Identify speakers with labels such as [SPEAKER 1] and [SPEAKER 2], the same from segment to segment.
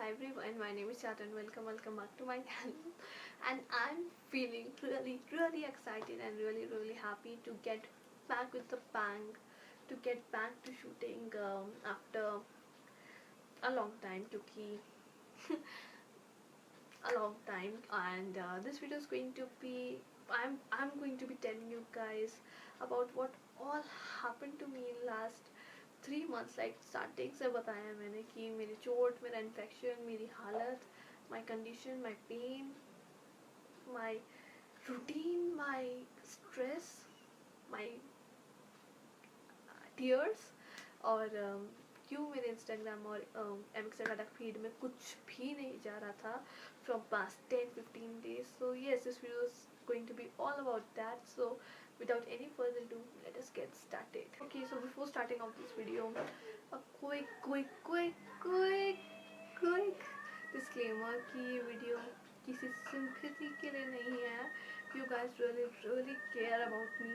[SPEAKER 1] hi everyone, my name is Chat and welcome back to my channel. And I'm feeling really excited and really happy to get back with the bang, to get back to shooting after a long time, a long time. And this video is going to be, I'm going to be telling you guys about what all happened to me in last 3 months. Like starting से बताया मैंने कि मेरी चोट, मेरा infection, मेरी हालत, my condition, my pain, my routine, my stress, my tears. और क्यों मेरे इंस्टाग्राम और MX फीड में कुछ भी नहीं जा रहा था from past 10-15 days. So yes, this video is going to be all about that. So without any further ado, let us get started. Okay, so before starting off this video, a quick disclaimer कि ये video किसी sympathy के लिए नहीं है. You guys really care about me,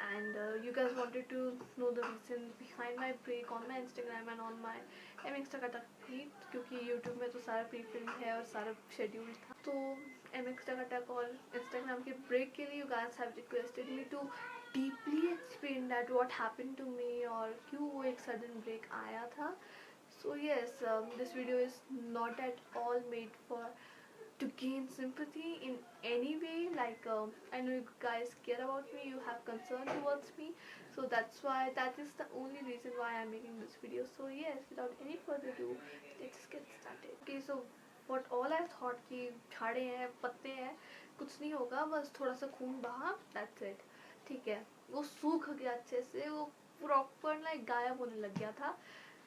[SPEAKER 1] and you guys wanted to know the reason behind my break on my Instagram and on my MX feed, क्योंकि YouTube में तो सारा pre-film है और सारा schedule था. तो MX और Instagram के break के लिए you guys have requested me to deeply explain that what happened to me और क्यों वो एक sudden break आया था. So yes, this video is not at all made for to gain sympathy in any way. Like I know you guys care about me, you have concern towards me, so that's why, that is the only reason why I'm making this video. So yes, without any further ado, let's get started. Okay, so what all I thought कि झाड़े हैं, पत्ते हैं, कुछ नहीं होगा, बस थोड़ा सा खून बहा, that's it. ठीक है, वो सूख गया अच्छे से, वो प्रॉपर लाइक गायब होने लग गया था.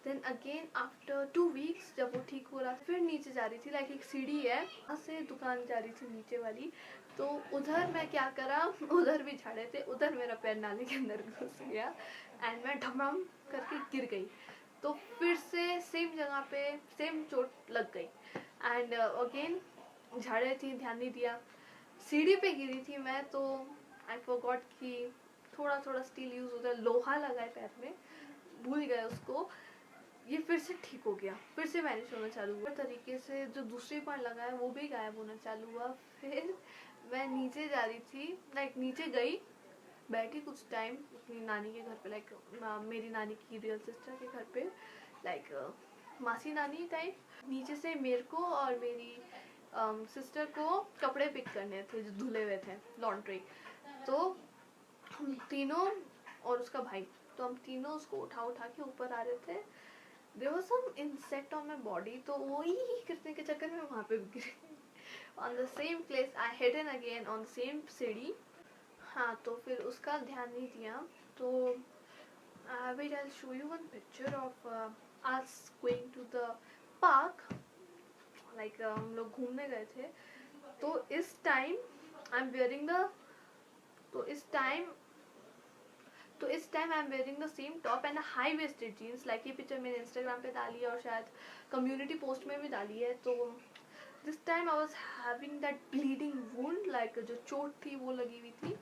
[SPEAKER 1] देन अगेन आफ्टर 2 weeks जब वो ठीक हो रहा था, फिर नीचे जा रही थी. लाइक एक सीढ़ी है, वहाँ से दुकान जा रही थी नीचे वाली. तो उधर मैं क्या करा, उधर भी झाड़े थे, उधर मेरा पैर नाली के अंदर घुस गया एंड मैं ढमढम करके गिर गई. तो फिर से सेम जगह पे सेम चोट लग गई. एंड अगेन झाड़े थी, ध्यान नहीं दिया, सीढ़ी पे गिरी थी मैं. तो आई फॉरगॉट कि थोड़ा स्टील यूज होता है, लोहा लगा है पैर में, भूल गए उसको. ये फिर से ठीक हो गया, फिर से वैनिश होना चालू हुआ. तरीके से जो दूसरी बार लगा है वो भी गायब होना चालू हुआ. फिर मैं नीचे जा रही थी, लाइक नीचे गई, बैठी कुछ टाइम अपनी नानी के घर पे, लाइक मेरी नानी की रियल सिस्टर के घर पे, लाइक मासी नानी टाइप. नीचे से मेरे को और मेरी सिस्टर को कपड़े पिक करने थे जो धुले हुए थे, लॉन्ड्री. तो हम तीनों और उसका भाई, तो हम तीनों उसको उठा के ऊपर आ रहे थे. There was some insect on my body, तो वही करने के चक्कर में वहाँ पे गिरे. On the same place I hidden again on the same सीढ़ी. हाँ, तो फिर उसका ध्यान नहीं दिया. तो wait, I'll show you one picture of us going to the park. Like हम लोग घूमने गए थे. तो इस टाइम I'm wearing the, तो इस time I am wearing the same top and high waisted jeans. Like ये पिक्चर मैंने इंस्टाग्राम पे डाली है और शायद कम्युनिटी पोस्ट में भी डाली है. तो this time I was having that bleeding wound, like जो चोट थी वो लगी हुई थी,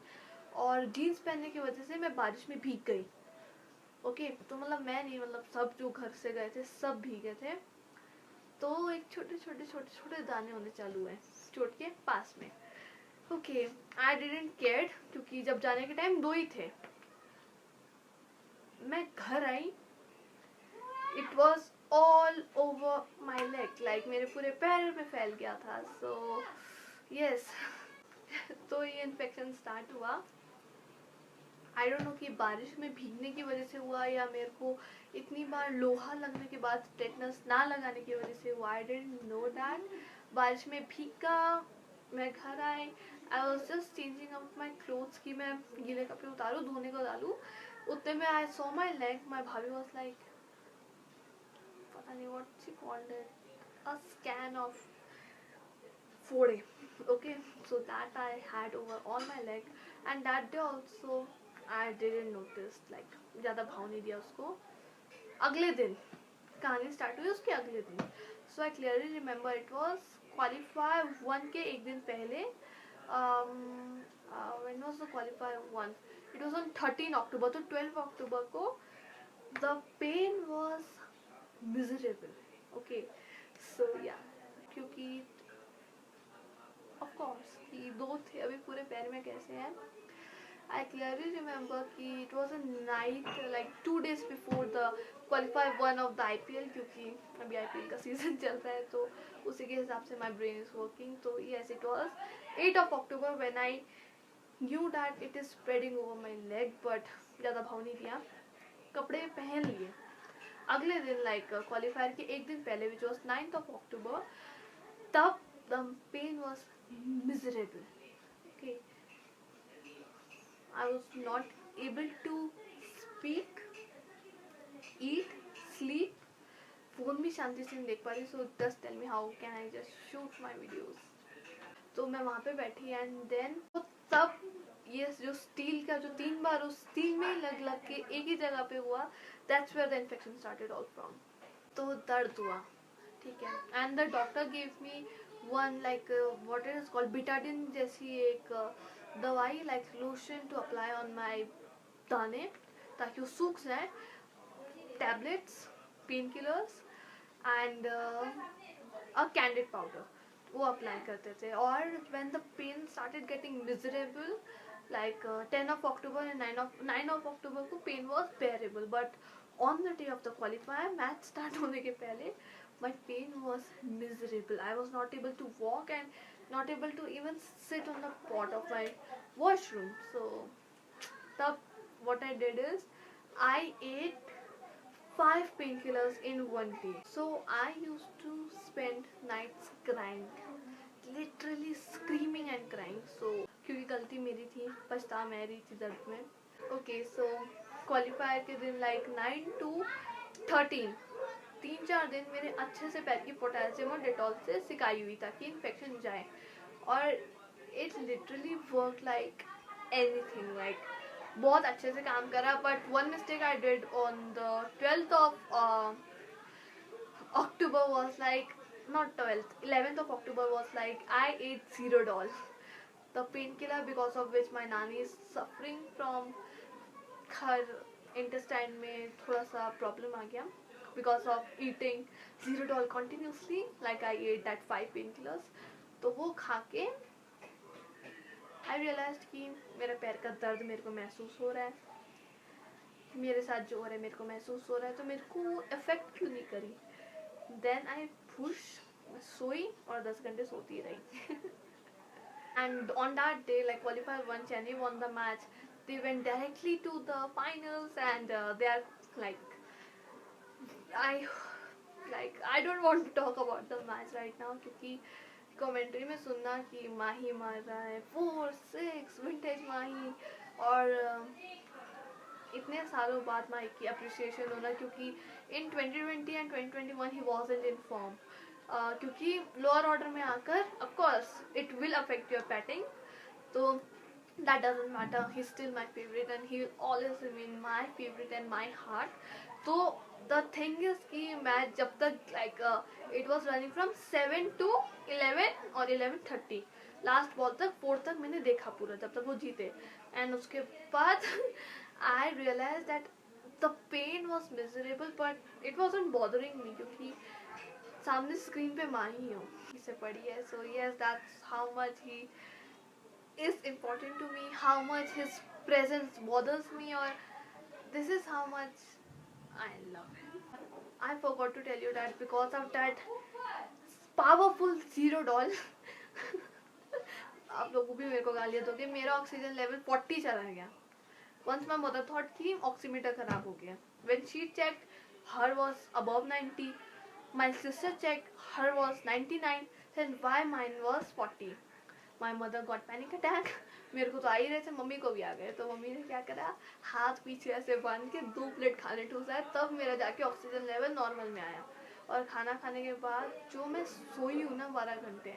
[SPEAKER 1] और जीन्स पहनने की वजह से मैं बारिश में भीग गई. ओके, तो मतलब मैं नहीं, मतलब सब जो घर से गए थे सब भीगे थे. तो एक छोटे दाने होने चालू हुए चोट के पास में. ओके, आई डिडंट केयर, क्योंकि जब जाने के टाइम 2 ही थे. मैं घर आई, it was all over my leg, like मेरे पूरे पैर में फैल गया था. सो यस, तो ये इन्फेक्शन स्टार्ट हुआ. आई डोंट नो कि बारिश में भीगने की वजह से हुआ या मेरे को इतनी बार लोहा लगने के बाद टेटनस ना लगाने की वजह से हुआ. I didn't know that. बारिश में भीगा, मैं घर आई, I was just changing up my clothes कि मैं गीले कपड़े उतारूँ, धोने को डालूँ. उतने में आई सॉ माई लेग. माई भाभी वॉज लाइक, पता नहीं what she called it, a scan of फोड़े. Okay, so that I had over all my leg. And that day also I didn't notice, like ज़्यादा भाव नहीं दिया उसको. अगले दिन कहानी स्टार्ट हुई, उसके अगले दिन. So I clearly remember, it was qualify 1 के एक दिन पहले. when was the qualifier 1? It was on 13 October. तो 12 October को the pain was miserable. Okay, सो या क्योंकि ऑफ कोर्स कि दो थे, अभी पूरे पैर में कैसे हैं. I clearly remember कि it was a night like 2 days before the qualify one of the IPL, क्योंकि अभी IPL का सीजन चल रहा है तो उसी के हिसाब से my brain is working. तो yes, it was 8 of October when I knew that it is spreading over my leg, but ज़्यादा भाव नहीं दिया, कपड़े पहन लिए. अगले दिन like क्वालिफायर के एक दिन पहले which was 9th of October, तब the pain was miserable. Okay. I was not able to speak, eat, sleep. Phone भी शांति से नहीं देख पा रही. So just tell me how can I just shoot my videos. तो मैं वहाँ पे बैठी एंड देन तब ये जो स्टील का जो 3 बार उस स्टील में ही लग के एक ही जगह पे हुआ, that's where the infection started all from. तो दर्द हुआ, ठीक है. And the doctor gave me one like what it is called Betadine जैसी एक दवाई like lotion to apply on my दाने ताकि वो सूख जाए. Tablets, painkillers and a candid powder वो अप्लाई करते थे. और when the pain started getting miserable like 10 of October and 9 of October को pain was bearable, but on the day of the qualifier match start होने के पहले my pain was miserable. I was not able to walk and not able to even sit on the pot of my washroom. So what I did is I ate 5 painkillers in one day. So I used to spend nights crying, literally screaming and crying. So क्योंकि गलती मेरी थी, पछता मैं रही थी दर्द में. Okay, so क्वालिफायर के दिन like 9 to 13 3-4 दिन मेरे अच्छे से पैर की पोटेशियम और डेटॉल से सिकाई हुई ताकि इन्फेक्शन जाए. और it literally work like anything, like बहुत अच्छे से काम करा. But one mistake I did on the 12th of October was like not 12th, 11th of October was like I ate Zerodol, the painkiller because of which my nanny is suffering from. her intestine में थोड़ा सा problem आ गया because of eating Zerodol continuously like I ate that 5 painkillers. तो वो खा के I realized कि मेरा पैर का दर्द मेरे को महसूस हो रहा है, मेरे साथ जो हो रहा है मेरे को महसूस हो रहा है, तो मेरे को इफेक्ट क्यों नहीं करी. Then I push, सोई और 10 घंटे सोती रही. And on that day like qualifier 1 Chennai won the match. They went directly to the finals and they are like I don't want to talk about the match right now क्योंकि commentary में सुनना कि माही मार रहा है 4-6 vintage माही, और इतने सालों बाद माही की अप्रिसिएशन होना क्योंकि इन 2020 and 2021 he wasn't in form. क्योंकि लोअर ऑर्डर में आकर of course it will affect your batting, तो that doesn't matter, he's still my favorite and he will always remain my favorite and my heart. So the thing is कि मैं जब तक like it was running from 7 to 11 और 11:30 last ball तक 4 तक मैंने देखा पूरा जब तक वो जीते. एंड उसके बाद I realized that the pain was miserable but it wasn't bothering me क्योंकि सामने स्क्रीन पे माँ ही हूँ, इसे पढ़ी है. So yes, that's how much he is important to me, how much his presence bothers me, or this is how much I love him. I forgot to tell you that because of that powerful Zerodol आप लोगों भी मेरे को गालियाँ दोगे, मेरा oxygen level 40 चला गया. Once my mother thought कि ऑक्सीमीटर खराब हो गया. When she checked, her was above 90. My sister checked, her was 99. Then why mine was 40? My mother got panic attack. मेरे को तो आ ही रहे थे, मम्मी को भी आ गए. तो मम्मी ने क्या करा, हाथ पीछे ऐसे बांध के 2 प्लेट खाने ठूसा, तब मेरा जाके ऑक्सीजन लेवल नॉर्मल में आया. और खाना खाने के बाद जो मैं सोई हूँ ना 12 घंटे,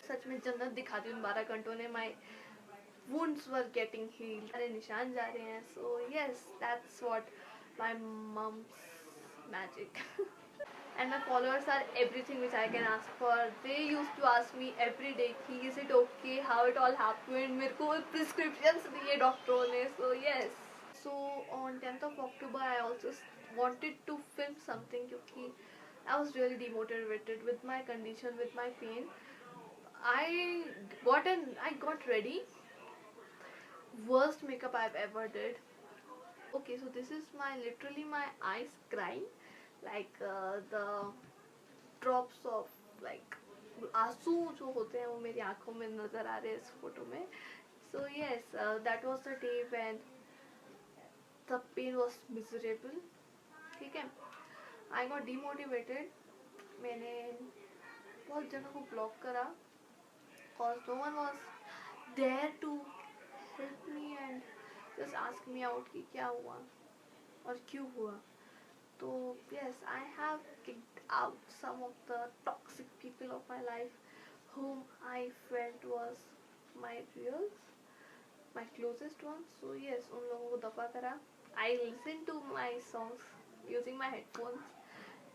[SPEAKER 1] सच में जन्नत दिखाती हूँ 12 घंटों ने. माई wounds were getting healed, सारे निशान जा रहे हैं. So yes, that's what my mom's magic. And my followers are everything which I can ask for. They used to ask me every day कि is it okay, how it all happened. मेरे को prescriptions दिए डॉक्टरों ने. So yes. So on 10th of October I also wanted to film something क्योंकि I was really demotivated with my condition, with my pain. I got ready. Worst makeup I've ever did. Okay, so this is my literally my eyes crying, like the drops of like आंसू जो होते हैं वो मेरी आंखों में नजर आ रहे हैं इस फोटो में. So yes, that was the day when the pain was miserable. ठीक है. I got demotivated. मैंने बहुत जगह को ब्लॉक करा cause no one was there to help me and just ask me out कि क्या हुआ और क्यों हुआ. So yes, I have kicked out some of the toxic people of my life whom I felt was my reals, my closest ones. So yes, उन लोगों को दफा करा. I listened to my songs using my headphones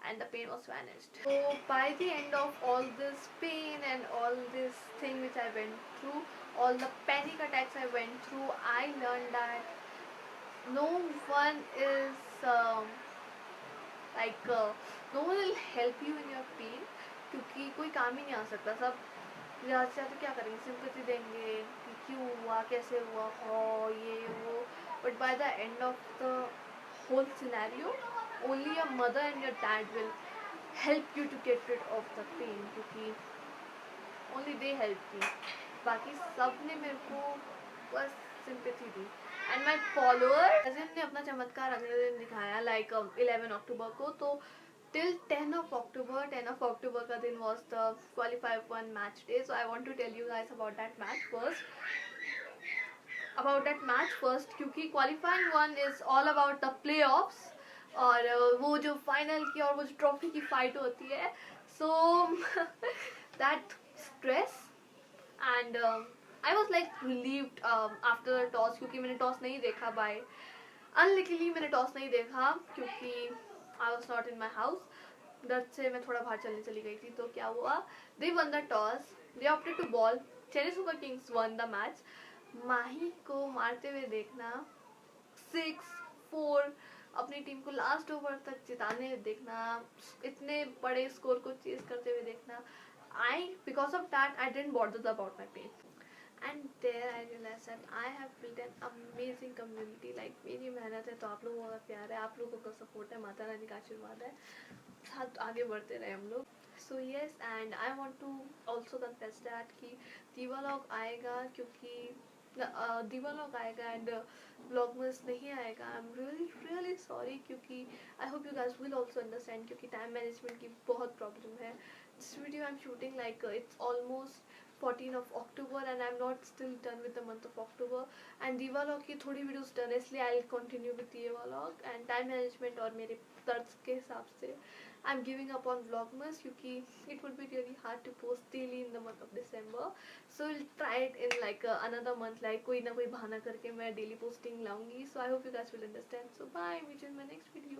[SPEAKER 1] and the pain was vanished. So by the end of all this pain and all this thing which I went through, all the panic attacks I went through, I learned that no one is no one will help you in your pain, क्योंकि कोई काम ही नहीं आ सकता. सब ज़्यादा से ज़्यादा क्या करेंगे, सिंपैथी देंगे कि क्यों हुआ, कैसे हुआ, हो ये वो. But by the end of the whole scenario, only your mother and your dad will help you to get rid of the pain, क्योंकि only they help me. बाकी सब ने मेरे को बस sympathy the. And my follower ने अपना चमत्कार अगले दिन दिखाया, लाइक 11 अक्टूबर को. तो टिल 10 ऑफ अक्टूबर का दिन was the qualify 1 match day. So I want to tell you guys about that match first, क्योंकि qualifying 1 is all about the playoffs और वो जो फाइनल की और वो जो ट्रॉफी की फाइट होती है. So that stress and I was like relieved after the toss, क्योंकि मैंने टॉस नहीं देखा. बाय अनलकीली मैंने टॉस नहीं देखा क्योंकि I was not in my house. दर्द से मैं थोड़ा बाहर चलने चली गई थी. तो क्या हुआ, they won the toss, they opted to ball. Chennai super Kings won the match. माही को मारते हुए देखना, 6-4 अपनी टीम को लास्ट ओवर तक जिताने हुए देखना, इतने बड़े स्कोर को चेस करते हुए देखना, because of that I didn't bother about my pain. And there I realized that I have built an amazing community. Like मेरी मेहनत है तो आप लोगों का प्यार है, आप लोगों का सपोर्ट है, माता रानी का आशीर्वाद है, साथ आगे बढ़ते रहे हम लोग. So yes, and I want to also confess that कि दीवालॉग आएगा, क्योंकि दीवालॉग आएगा एंड व्लॉगमस नहीं आएगा. आई एम really sorry, क्योंकि I hope you guys will also understand, क्योंकि टाइम मैनेजमेंट की बहुत प्रॉब्लम है. This video I'm shooting like it's almost 14 of October and I'm not still done with the month of October. And Divalog की थोड़ी videos done है, इसलिए I'll continue with Divalog. And time management और मेरे दर्द के हिसाब से I'm giving up on Vlogmas, क्योंकि it would be really hard to post daily in the month of December. So we'll try it in like another month, like कोई ना कोई बहाना करके मैं daily posting लाऊंगी. So I hope you guys will understand. So bye, meet you in my next video.